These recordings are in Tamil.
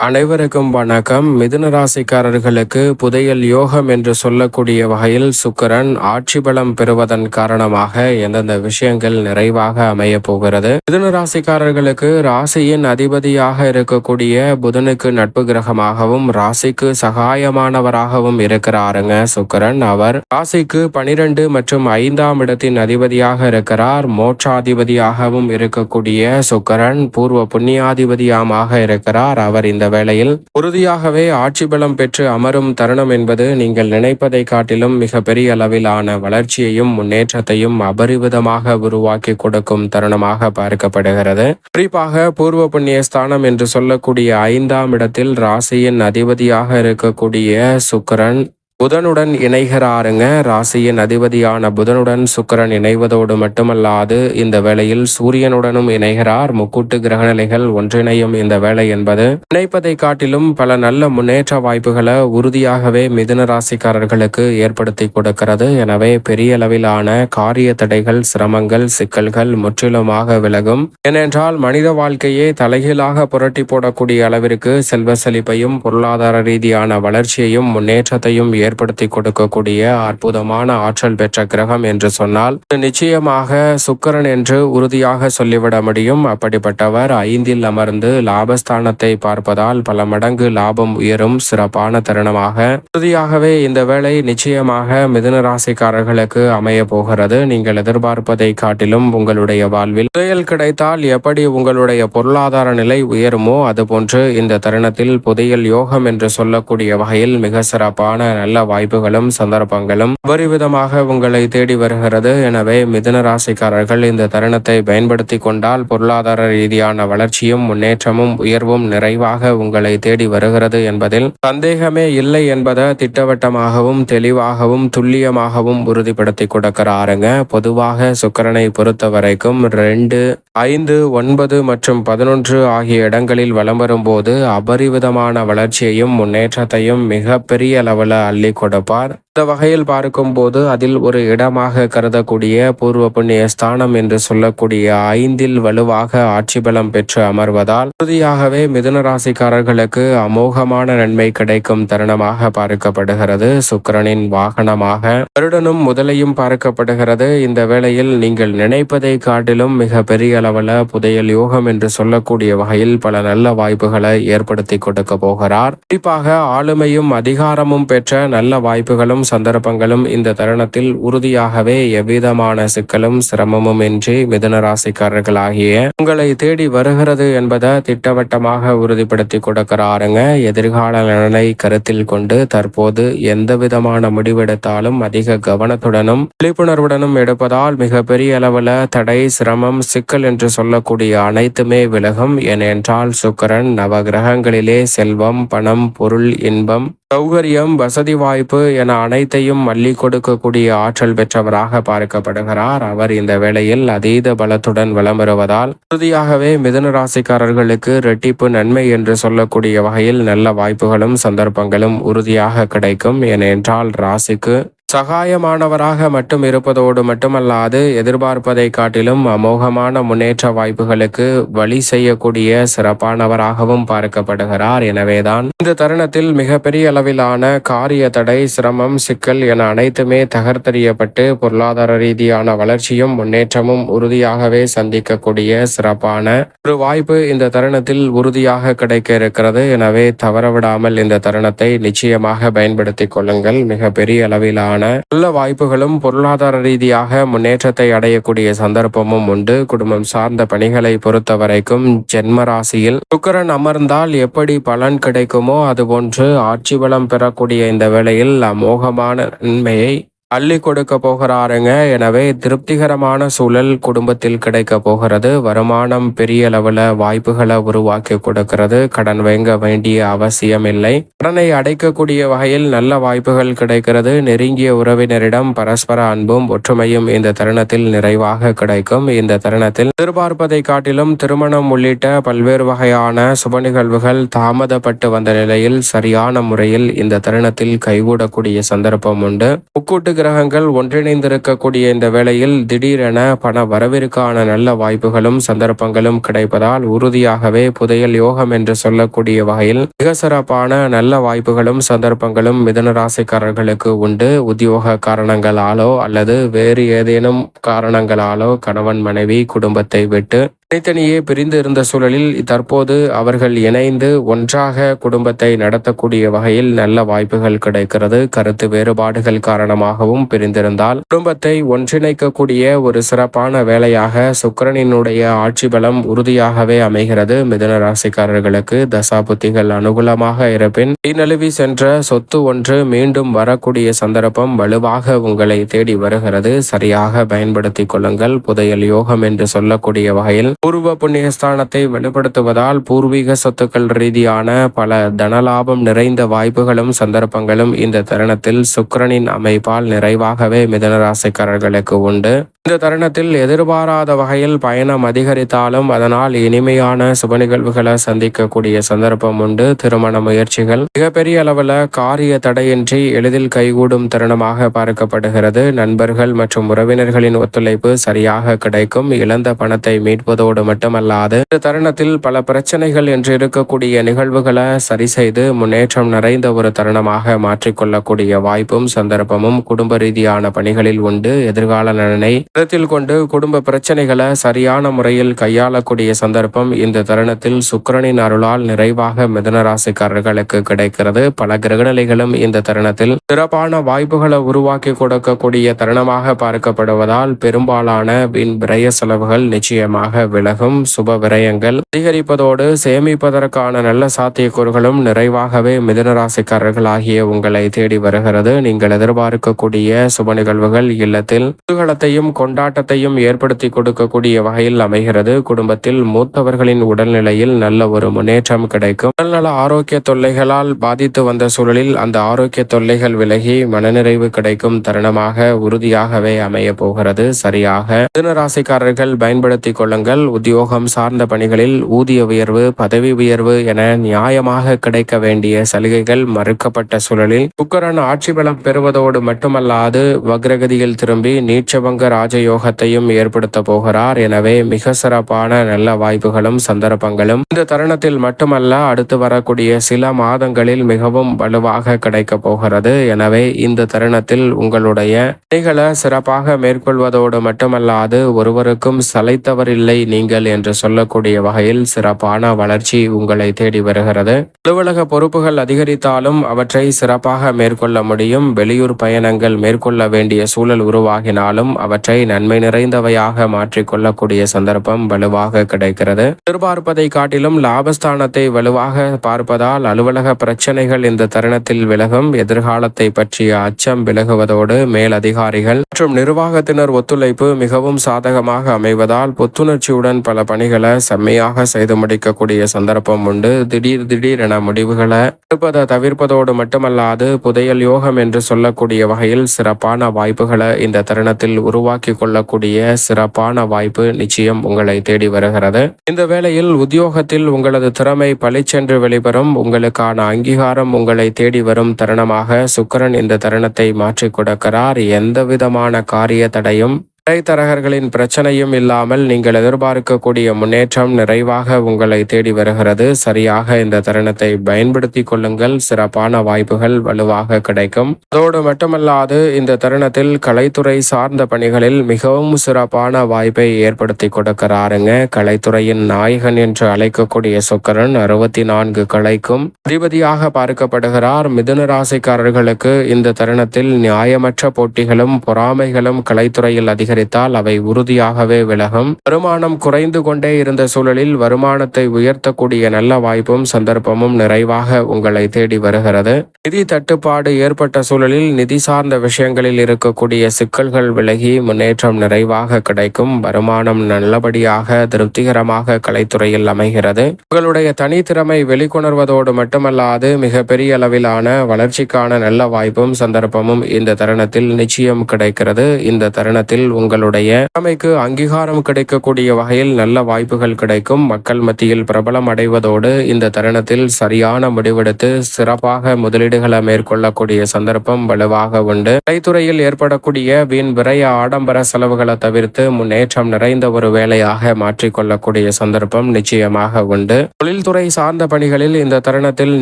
அனைவருக்கும் வணக்கம். மிதுன ராசிக்காரர்களுக்கு புதையல் யோகம் என்று சொல்லக்கூடிய வகையில் சுக்கிரன் ஆட்சி பலம் பெறுவதன் காரணமாக எந்தெந்த விஷயங்கள் நிறைவாக அமைய போகிறது. மிதுன ராசிக்காரர்களுக்கு ராசியின் அதிபதியாக இருக்கக்கூடிய புதனுக்கு நட்பு கிரகமாகவும் ராசிக்கு சகாயமானவராகவும் இருக்கிறாருங்க சுக்கிரன். அவர் ராசிக்கு 12 மற்றும் 5ஆம் இடத்தின் அதிபதியாக இருக்கிறார். மோட்சாதிபதியாகவும் இருக்கக்கூடிய சுக்கிரன் பூர்வ புண்ணியாதிபதியாமாக இருக்கிறார். அவர் இந்த வேளையில் உறுதியாகவே ஆட்சி பலம் பெற்று அமரும் தருணம் என்பது நீங்கள் நினைப்பதை காட்டிலும் மிக பெரிய அளவிலான வளர்ச்சியையும் முன்னேற்றத்தையும் அபரிவிதமாக உருவாக்கி கொடுக்கும் தருணமாக பார்க்கப்படுகிறது. குறிப்பாக பூர்வ புண்ணிய ஸ்தானம் என்று சொல்லக்கூடிய 5ஆம் இடத்தில் ராசியின் அதிபதியாக இருக்கக்கூடிய சுக்கிரன் புதனுடன் இணைகிறாருங்க. ராசியின் அதிபதியான புதனுடன் சுக்கிரன் இணைவதோடு மட்டுமல்லாது இந்த வேளையில் சூரியனுடனும் இணைகிறார். முக்கூட்டு கிரகநிலைகள் ஒன்றிணையும் இந்த வேளை என்பது நினைப்பதை காட்டிலும் பல நல்ல முன்னேற்ற வாய்ப்புகளை உறுதியாகவே மிதுன ராசிக்காரர்களுக்கு ஏற்படுத்தி கொடுக்கிறது. எனவே பெரிய அளவிலான காரிய தடைகள், சிரமங்கள், சிக்கல்கள் முற்றிலுமாக விலகும். ஏனென்றால் மனித வாழ்க்கையே தலைகீழாக புரட்டி போடக்கூடிய அளவிற்கு செல்வ செழிப்பையும் பொருளாதார ரீதியான வளர்ச்சியையும் முன்னேற்றத்தையும் ஏற்படுத்தி கொடுக்கக்கூடிய அற்புதமான ஆற்றல் பெற்ற கிரகம் என்று சொன்னால் நிச்சயமாக சுக்கிரன் என்று உறுதியாக சொல்லிவிட முடியும். அப்படிப்பட்டவர் 5இல் அமர்ந்து லாபஸ்தானத்தை பார்ப்பதால் பல மடங்கு லாபம் உயரும் சிறப்பான தருணமாக உறுதியாகவே இந்த வேளை நிச்சயமாக மிதுன ராசிக்காரர்களுக்கு அமைய போகிறது. நீங்கள் எதிர்பார்ப்பதை காட்டிலும் உங்களுடைய வாழ்வில் புதையல் கிடைத்தால் எப்படி உங்களுடைய பொருளாதார நிலை உயருமோ அதுபோன்று இந்த தருணத்தில் புதையல் யோகம் என்று சொல்லக்கூடிய வகையில் மிக சிறப்பான நல்ல வாய்ப்புகளும் சந்தர்ப்பங்களும் அபரிவிதமாக உங்களை தேடி வருகிறது. எனவே மிதுன ராசிக்காரர்கள் இந்த தருணத்தை பயன்படுத்தி கொண்டால் பொருளாதார ரீதியான வளர்ச்சியும் முன்னேற்றமும் உயர்வும் நிறைவாக உங்களை தேடி வருகிறது என்பதில் சந்தேகமே இல்லை என்பதை திட்டவட்டமாகவும் தெளிவாகவும் துல்லியமாகவும் உறுதிப்படுத்தி கொடுக்கிறாருங்க. பொதுவாக சுக்கிரனை பொறுத்த வரைக்கும் 2, 5, 9 மற்றும் 11 ஆகிய இடங்களில் வலம் வரும்போது அபரிவிதமான வளர்ச்சியையும் முன்னேற்றத்தையும் மிக பெரிய அளவில் அள்ளி கொடுப்பார். இந்த வகையில் பார்க்கும்போது அதில் ஒரு இடமாக கருதக்கூடிய பூர்வ புண்ணிய ஸ்தானம் என்று சொல்லக்கூடிய 5இல் வலுவாக ஆட்சி பலம் பெற்று அமர்வதால் உறுதியாகவே மிதுன ராசிக்காரர்களுக்கு அமோகமான நன்மை கிடைக்கும் தருணமாக பார்க்கப்படுகிறது. சுக்கிரனின் வாகனமாக வருடனும் முதலையும் பார்க்கப்படுகிறது. இந்த வேளையில் நீங்கள் நினைப்பதை காட்டிலும் மிக பெரிய அளவில் புதையல் யோகம் என்று சொல்லக்கூடிய வகையில் பல நல்ல வாய்ப்புகளை ஏற்படுத்தி கொடுக்க போகிறார். குறிப்பாக ஆளுமையும் அதிகாரமும் பெற்ற நல்ல வாய்ப்புகளும் சந்தர்ப்பங்களும் இந்த தருணத்தில் உறுதியாகவே எவ்விதமான சிக்கலும் சிரமமும் இன்றி மிதுன ராசிக்காரர்களாகிய உங்களை தேடி வருகிறது என்பதை திட்டவட்டமாக உறுதிப்படுத்தி கொடுக்கிறாருங்க. எதிர்கால நலனை கருத்தில் கொண்டு தற்போது எந்த விதமான முடிவெடுத்தாலும் அதிக கவனத்துடனும் விழிப்புணர்வுடனும் எடுப்பதால் மிக பெரிய அளவில் தடை, சிரமம், சிக்கல் என்று சொல்லக்கூடிய அனைத்துமே விலகும். ஏனென்றால் சுக்கிரன் நவ கிரகங்களிலே செல்வம், பணம், பொருள், இன்பம், சௌகரியம், வசதி வாய்ப்பு என அனைத்தையும் அள்ளி கொடுக்கக்கூடிய ஆற்றல் பெற்றவராக பார்க்கப்படுகிறார். அவர் இந்த வேளையில் அதீத பலத்துடன் வலம் வருவதால் உறுதியாகவே மிதுன ராசிக்காரர்களுக்கு இரட்டிப்பு நன்மை என்று சொல்லக்கூடிய வகையில் நல்ல வாய்ப்புகளும் சந்தர்ப்பங்களும் உறுதியாக கிடைக்கும். ஏனென்றால் ராசிக்கு சகாயமானவராக மட்டும் இருப்பதோடு மட்டுமல்லாது எதிர்பார்ப்பதை காட்டிலும் அமோகமான முன்னேற்ற வாய்ப்புகளுக்கு வழி செய்யக்கூடிய சிறப்பானவராகவும் பார்க்கப்படுகிறார். எனவேதான் இந்த தருணத்தில் மிகப்பெரிய அளவிலான காரிய தடை, சிரமம், சிக்கல் என அனைத்துமே தகர்த்தெறியப்பட்டு பொருளாதார ரீதியான வளர்ச்சியும் முன்னேற்றமும் உறுதியாகவே சந்திக்கக்கூடிய சிறப்பான ஒரு வாய்ப்பு இந்த தருணத்தில் உறுதியாக கிடைக்க இருக்கிறது. எனவே தவறவிடாமல் இந்த தருணத்தை நிச்சயமாக பயன்படுத்திக் கொள்ளுங்கள். மிக பெரிய அளவிலான நல்ல வாய்ப்புகளும் பொருளாதார ரீதியாக முன்னேற்றத்தை அடையக்கூடிய சந்தர்ப்பமும் உண்டு. குடும்பம் சார்ந்த பணிகளை பொறுத்த வரைக்கும் ஜென்ம ராசியில் சுக்கிரன் அமர்ந்தால் எப்படி பலன் கிடைக்குமோ அதுபோன்று ஆட்சி பலம் பெறக்கூடிய இந்த வேளையில் அமோகமான நன்மையை அள்ளி கொடுக்க போகிறாருங்க. எனவே திருப்திகரமான சூழல் குடும்பத்தில் கிடைக்க போகிறது. வருமானம் பெரிய அளவில் வாய்ப்புகளை உருவாக்கி கொடுக்கிறது. கடன் வாங்க வேண்டிய அவசியம் இல்லை. கடனை அடைக்கக்கூடிய வகையில் நல்ல வாய்ப்புகள் கிடைக்கிறது. நெருங்கிய உறவினரிடம் பரஸ்பர அன்பும் ஒற்றுமையும் இந்த தருணத்தில் நிறைவாக கிடைக்கும். இந்த தருணத்தில் எதிர்பார்ப்பதை காட்டிலும் திருமணம் உள்ளிட்ட பல்வேறு வகையான சுப நிகழ்வுகள் தாமதப்பட்டு வந்த நிலையில் சரியான முறையில் இந்த தருணத்தில் கைகூடக்கூடிய சந்தர்ப்பம் உண்டு. முக்கூட்டு கிரகங்கள் ஒன்றிணைந்திருக்கக்கூடிய இந்த வேளையில் திடீரென பண வரவிற்கான நல்ல வாய்ப்புகளும் சந்தர்ப்பங்களும் கிடைப்பதால் உறுதியாகவே புதையல் யோகம் என்று சொல்லக்கூடிய வகையில் மிக சிறப்பான நல்ல வாய்ப்புகளும் சந்தர்ப்பங்களும் மிதுன ராசிக்காரர்களுக்கு உண்டு. உத்தியோக காரணங்களாலோ அல்லது வேறு ஏதேனும் காரணங்களாலோ கணவன் மனைவி குடும்பத்தை விட்டு தனித்தனியே பிரிந்து இருந்த சூழலில் தற்போது அவர்கள் இணைந்து ஒன்றாக குடும்பத்தை நடத்தக்கூடிய வகையில் நல்ல வாய்ப்புகள் கிடைக்கிறது. கருத்து வேறுபாடுகள் காரணமாகவும் பிரிந்திருந்தால் குடும்பத்தை ஒன்றிணைக்கக்கூடிய ஒரு சிறப்பான வேலையாக சுக்கிரனினுடைய ஆட்சி பலம் உறுதியாகவே அமைகிறது. மிதுன ராசிக்காரர்களுக்கு தசாபுத்திகள் அனுகூலமாக இருப்பின் நழுவி சென்ற சொத்து ஒன்று மீண்டும் வரக்கூடிய சந்தர்ப்பம் வலுவாக உங்களை தேடி வருகிறது. சரியாக பயன்படுத்திக் கொள்ளுங்கள். புதையல் யோகம் என்று சொல்லக்கூடிய வகையில் பூர்வ புண்ணியஸ்தானத்தை வெளிப்படுத்துவதால் பூர்வீக சொத்துக்கள் ரீதியான பல தனலாபம் நிறைந்த வாய்ப்புகளும் சந்தர்ப்பங்களும் இந்த தருணத்தில் சுக்கிரனின் அமைப்பால் நிறைவாகவே மிதுன ராசிக்காரர்களுக்கு உண்டு. இந்த தருணத்தில் எதிர்பாராத வகையில் பயணம் அதிகரித்தாலும் அதனால் இனிமையான சுப நிகழ்வுகளை சந்திக்கக்கூடிய சந்தர்ப்பம் உண்டு. திருமண முயற்சிகள் மிகப்பெரிய அளவில் காரிய தடையின்றி எளிதில் கைகூடும் தருணமாக பார்க்கப்படுகிறது. நண்பர்கள் மற்றும் உறவினர்களின் ஒத்துழைப்பு சரியாக கிடைக்கும். இழந்த பணத்தை மீட்பதோடு மட்டுமல்லாது இந்த தருணத்தில் பல பிரச்சனைகள் என்று இருக்கக்கூடிய நிகழ்வுகளை சரி செய்து முன்னேற்றம் நிறைந்த ஒரு தருணமாக மாற்றிக்கொள்ளக்கூடிய வாய்ப்பும் சந்தர்ப்பமும் குடும்ப ரீதியான பணிகளில் உண்டு. எதிர்கால நலனை கருத்தில் கொண்டு குடும்ப பிரச்சனைகளை சரியான முறையில் கையாளக்கூடிய சந்தர்ப்பம் இந்த தருணத்தில் சுக்கிரனின் அருளால் நிறைவாக மிதுன ராசிக்காரர்களுக்கு கிடைக்கிறது. பல கிரகநிலைகளும் இந்த தருணத்தில் சிறப்பான வாய்ப்புகளை உருவாக்கி கொடுக்கக்கூடிய தருணமாக பார்க்கப்படுவதால் பெரும்பாலான விரய செலவுகள் நிச்சயமாக விலகும். சுப விரயங்கள் அதிகரிப்பதோடு சேமிப்பதற்கான நல்ல சாத்தியக்கூறுகளும் நிறைவாகவே மிதுன ராசிக்காரர்கள் ஆகிய உங்களை தேடி வருகிறது. நீங்கள் எதிர்பார்க்கக்கூடிய சுப நிகழ்வுகள் இல்லத்தில் குதூகலத்தையும் கொண்டாட்டத்தையும் ஏற்படுத்தி கொடுக்கக்கூடிய வகையில் அமைகிறது. குடும்பத்தில் மூத்தவர்களின் உடல்நிலையில் நல்ல ஒரு முன்னேற்றம் கிடைக்கும். உடல்நல ஆரோக்கிய தொல்லைகளால் பாதித்து வந்த சூழலில் அந்த ஆரோக்கிய தொல்லைகள் விலகி மனநிறைவு கிடைக்கும் தருணமாக உறுதியாகவே அமைய போகிறது. சரியாக மிதுன ராசிக்காரர்கள் பயன்படுத்திக் கொள்ளுங்கள். உத்தியோகம் சார்ந்த பணிகளில் ஊதிய உயர்வு, பதவி உயர்வு என நியாயமாக கிடைக்க வேண்டிய சலுகைகள் மறுக்கப்பட்ட சூழலில் சுக்கிரன் ஆட்சி பலம் பெறுவதோடு மட்டுமல்லாது வக்ரகதியில் திரும்பி நீச்சபங்க ராஜயோகத்தையும் ஏற்படுத்த போகிறார். எனவே மிக சிறப்பான நல்ல வாய்ப்புகளும் சந்தர்ப்பங்களும் இந்த தருணத்தில் மட்டுமல்ல அடுத்து வரக்கூடிய சில மாதங்களில் மிகவும் வலுவாக கிடைக்க போகிறது. எனவே இந்த தருணத்தில் உங்களுடைய பணிகளை சிறப்பாக மேற்கொள்வதோடு மட்டுமல்லாது ஒருவருக்கும் சளைத்தவரில்லை நீங்கள் என்று சொல்லக்கூடிய வகையில் சிறப்பான வளர்ச்சி உங்களை தேடி வருகிறது. அலுவலக பொறுப்புகள் அதிகரித்தாலும் அவற்றை சிறப்பாக மேற்கொள்ள முடியும். வெளியூர் பயணங்கள் மேற்கொள்ள வேண்டிய சூழல் உருவாகினாலும் அவற்றை நன்மை நிறைந்தவையாக மாற்றிக்கொள்ளக்கூடிய சந்தர்ப்பம் வலுவாக கிடைக்கிறது. எதிர்பார்ப்பதை காட்டிலும் லாபஸ்தானத்தை வலுவாக பார்ப்பதால் அலுவலக பிரச்சனைகள் இந்த தருணத்தில் விலகும். எதிர்காலத்தை பற்றிய அச்சம் விலகுவதோடு மேலதிகாரிகள் மற்றும் நிர்வாகத்தினர் ஒத்துழைப்பு மிகவும் சாதகமாக அமைவதால் புத்துணர்ச்சியுடன் பல பணிகளை செம்மையாக செய்து முடிக்கக்கூடிய சந்தர்ப்பம் உண்டு. திடீர் என முடிவுகளை எடுப்பதை தவிர்ப்பதோடு மட்டுமல்லாது புதையல் யோகம் என்று சொல்லக்கூடிய வகையில் சிறப்பான வாய்ப்புகளை இந்த தருணத்தில் உருவாக்கி கொள்ளக்கூடிய சிறப்பான வாய்ப்பு நிச்சயம் உங்களை தேடி வருகிறது. இந்த வேளையில் உத்தியோகத்தில் உங்களது திறமை பளிச்சென்று வெளிவரும். உங்களுக்கான அங்கீகாரம் உங்களை தேடி வரும் தருணமாக சுக்கிரன் இந்த தருணத்தை மாற்றிக் கொடுக்கிறார். எந்த விதமான காரிய தடையும் இடைத்தரகர்களின் பிரச்சனையும் இல்லாமல் நீங்கள் எதிர்பார்க்கக்கூடிய முன்னேற்றம் நிறைவாக உங்களை தேடி வருகிறது. சரியாக இந்த தருணத்தை பயன்படுத்தி கொள்ளுங்கள். சிறப்பான வாய்ப்புகள் வலுவாக கிடைக்கும். அதோடு மட்டுமல்லாது இந்த தருணத்தில் கலைத்துறை சார்ந்த பணிகளில் மிகவும் சிறப்பான வாய்ப்பை ஏற்படுத்தி கொடுக்கிறாருங்க. கலைத்துறையின் நாயகன் என்று அழைக்கக்கூடிய சுக்கிரன் 64 கலைக்கும் அதிபதியாக பார்க்கப்படுகிறார். மிதுன ராசிக்காரர்களுக்கு இந்த தருணத்தில் நியாயமற்ற போட்டிகளும் பொறாமைகளும் கலைத்துறையில் அதிகரித்தால் அவை உறுதியாகவே விலகும். வருமானம் குறைந்து கொண்டே இருந்த சூழலில் வருமானத்தை உயர்த்தக்கூடிய நல்ல வாய்ப்பும் சந்தர்ப்பமும் நிறைவாக உங்களை தேடி வருகிறது. நிதி தட்டுப்பாடு ஏற்பட்ட சூழலில் நிதி சார்ந்த விஷயங்களில் இருக்கக்கூடிய சிக்கல்கள் விலகி முன்னேற்றம் நிறைவாக கிடைக்கும். வருமானம் நல்லபடியாக திருப்திகரமாக கலைத்துறையில் அமைகிறது. உங்களுடைய தனித்திறமை வெளிக்கொணர்வதோடு மட்டுமல்லாது மிக பெரிய அளவிலான வளர்ச்சிக்கான நல்ல வாய்ப்பும் சந்தர்ப்பமும் இந்த தருணத்தில் நிச்சயம் கிடைக்கிறது. இந்த தருணத்தில் உங்களுடைய திறமைக்கு அங்கீகாரம் கிடைக்கக்கூடிய வகையில் நல்ல வாய்ப்புகள் கிடைக்கும். மக்கள் மத்தியில் பிரபலம் அடைவதோடு இந்த தருணத்தில் சரியான முடிவெடுத்து சிறப்பாக முதலீடுகளை மேற்கொள்ளக்கூடிய சந்தர்ப்பம் வலுவாக உண்டு. கலைத்துறையில் ஏற்படக்கூடிய வீண் விரைய ஆடம்பர செலவுகளை தவிர்த்து முன்னேற்றம் நிறைந்த ஒரு வேலையாக மாற்றிக்கொள்ளக்கூடிய சந்தர்ப்பம் நிச்சயமாக உண்டு. தொழில்துறை சார்ந்த பணிகளில் இந்த தருணத்தில்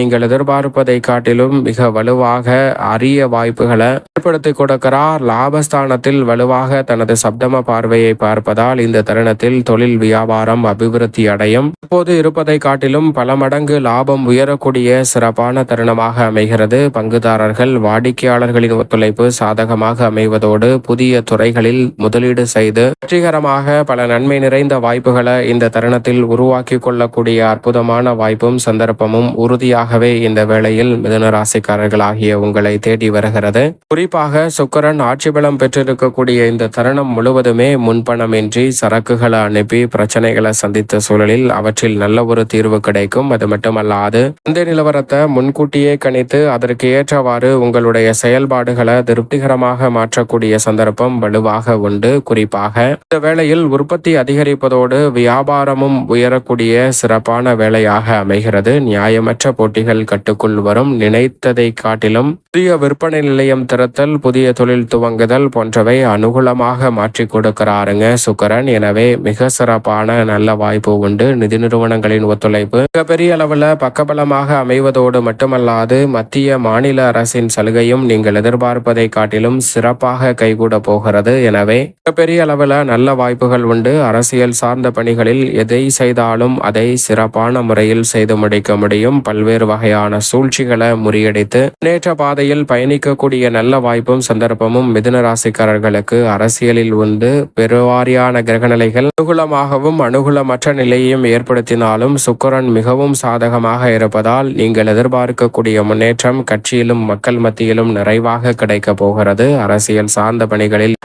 நீங்கள் எதிர்பார்ப்பதை காட்டிலும் மிக வலுவாக அரிய வாய்ப்புகளை ஏற்படுத்தி கொடுக்கிறார். லாபஸ்தானத்தில் வலுவாக தனது சப்தம பார்வையை பார்ப்பதால் இந்த தருணத்தில் தொழில் வியாபாரம் அபிவிருத்தி அடையும். இப்போது இருப்பதை காட்டிலும் பல மடங்கு லாபம் உயரக்கூடிய சிறப்பான தருணமாக அமைகிறது. பங்குதாரர்கள் வாடிக்கையாளர்களின் ஒத்துழைப்பு சாதகமாக அமைவதோடு புதிய துறைகளில் முதலீடு செய்து வெற்றிகரமாக பல நன்மை நிறைந்த வாய்ப்புகளை இந்த தருணத்தில் உருவாக்கி கொள்ளக்கூடிய அற்புதமான வாய்ப்பும் சந்தர்ப்பமும் உறுதியாகவே இந்த வேளையில் மிதுன ராசிக்காரர்களாகிய உங்களை தேடி வருகிறது. குறிப்பாக சுக்கிரன் ஆட்சி பலம் பெற்றிருக்கக்கூடிய இந்த தருணம் முழுவதுமே முன்பணமின்றி சரக்குகளை அனுப்பி பிரச்சனைகளை சந்தித்த சூழலில் அவற்றில் நல்ல ஒரு தீர்வு கிடைக்கும். அது மட்டுமல்லாது இந்த நிலவரத்தை முன்கூட்டியே கணித்து அதற்கு ஏற்றவாறு உங்களுடைய செயல்பாடுகளை திருப்திகரமாக மாற்றக்கூடிய சந்தர்ப்பம் வலுவாக உண்டு. குறிப்பாக இந்த வேளையில் உற்பத்தி அதிகரிப்பதோடு வியாபாரமும் உயரக்கூடிய சிறப்பான வேலையாக அமைகிறது. நியாயமற்ற போட்டிகள் கட்டுக்குள் வரும். நினைத்ததை காட்டிலும் புதிய விற்பனை நிலையம் திறத்தல், புதிய தொழில் துவங்குதல் போன்றவை அனுகூலமாக மாற்றி கொடுக்கிறாருங்க சுக்கிரன். எனவே மிக சிறப்பான நல்ல வாய்ப்பு உண்டு. நிதி நிறுவனங்களின் ஒத்துழைப்பு மிகப்பெரிய அளவில் பக்கபலமாக அமைவதோடு மட்டுமல்லாது மத்திய மாநில அரசின் சலுகையும் நீங்கள் எதிர்பார்ப்பதை காட்டிலும் சிறப்பாக கைகூட போகிறது. எனவே மிகப்பெரிய அளவில் நல்ல வாய்ப்புகள் உண்டு. அரசியல் சார்ந்த பணிகளில் எதை செய்தாலும் அதை சிறப்பான முறையில் செய்து முடிக்க முடியும். பல்வேறு வகையான சூழ்ச்சிகளை முறியடித்து நேற்ற பாதையில் பயணிக்கக்கூடிய நல்ல வாய்ப்பும் சந்தர்ப்பமும் மிதுன ராசிக்காரர்களுக்கு அரசியலில் உண்டு. பெருவாரியான கிரகநிலைகள் அனுகூலமாகவும் அனுகூலமற்ற நிலையையும் ஏற்படுத்தினாலும் சுக்கிரன் மிகவும் சாதகமாக இருப்பதால் நீங்கள் எதிர்பார்க்கக்கூடிய முன்னேற்றம் கட்சியிலும் மக்கள் மத்தியிலும் நிறைவாக கிடைக்க போகிறது. அரசியல் சார்ந்த பணிகளில்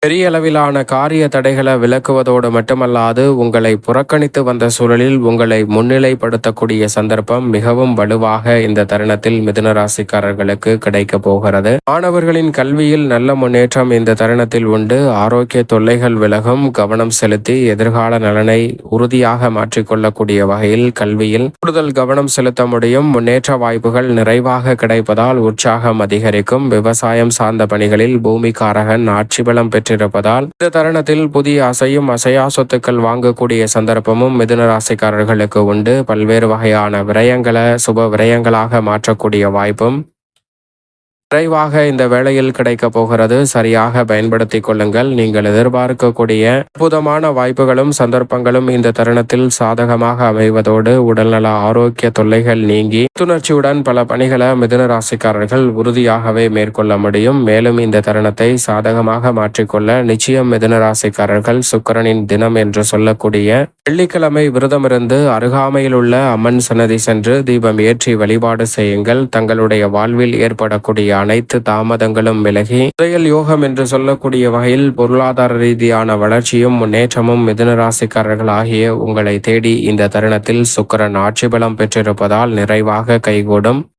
பெரிய அளவிலான காரிய தடைகளை விலக்குவதோடு மட்டுமல்லாது உங்களை புறக்கணித்து வந்த சூழலில் உங்களை முன்னிலைப்படுத்தக்கூடிய சந்தர்ப்பம் மிகவும் வலுவாக இந்த தருணத்தில் மிதுன ராசிக்காரர்களுக்கு கிடைக்க போகிறது. மாணவர்களின் கல்வியில் நல்ல முன்னேற்றம் இந்த தருணத்தில் உண்டு. ஆரோக்கிய தொல்லைகள் விலகும். கவனம் செலுத்தி எதிர்கால நலனை உறுதியாக மாற்றிக்கொள்ளக்கூடிய வகையில் கல்வியில் கூடுதல் கவனம் செலுத்த முடியும். முன்னேற்ற வாய்ப்புகள் நிறைவாக கிடைப்பதால் உற்சாகம் அதிகரிக்கும். விவசாயம் சார்ந்த பணிகளில் பூமிகாரகன் ஆட்சி பலம் பெற்று இருப்பதால் இந்த தருணத்தில் புதிய அசையும் அசையா சொத்துக்கள் வாங்கக்கூடிய சந்தர்ப்பமும் மிதுன ராசிக்காரர்களுக்கு உண்டு. பல்வேறு வகையான விரயங்களை சுப விரயங்களாக மாற்றக்கூடிய வாய்ப்பும் விரைவாக இந்த வேளையில் கிடைக்க போகிறது. சரியாக பயன்படுத்திக் கொள்ளுங்கள். நீங்கள் எதிர்பார்க்கக்கூடிய அற்புதமான வாய்ப்புகளும் சந்தர்ப்பங்களும் இந்த தருணத்தில் சாதகமாக அமைவதோடு உடல்நல ஆரோக்கிய தொல்லைகள் நீங்கி புத்துணர்ச்சியுடன் பல பணிகளை மிதுன ராசிக்காரர்கள் உறுதியாகவே மேற்கொள்ள முடியும். மேலும் இந்த தருணத்தை சாதகமாக மாற்றிக்கொள்ள நிச்சயம் மிதுன ராசிக்காரர்கள் சுக்கிரனின் தினம் என்று சொல்லக்கூடிய வெள்ளிக்கிழமை விரதமிருந்து அருகாமையில் உள்ள அம்மன் சன்னதி சென்று தீபம் ஏற்றி வழிபாடு செய்யுங்கள். தங்களுடைய வாழ்வில் ஏற்படக்கூடிய அனைத்து தாமதங்களும் விலகி புதையல் யோகம் என்று சொல்லக்கூடிய வகையில் பொருளாதார ரீதியான வளர்ச்சியும் முன்னேற்றமும் மிதுன ராசிக்காரர்கள் ஆகிய உங்களை தேடி இந்த தருணத்தில் சுக்கிரன் ஆட்சி பலம் பெற்றிருப்பதால் நிறைவாக கைகூடும்.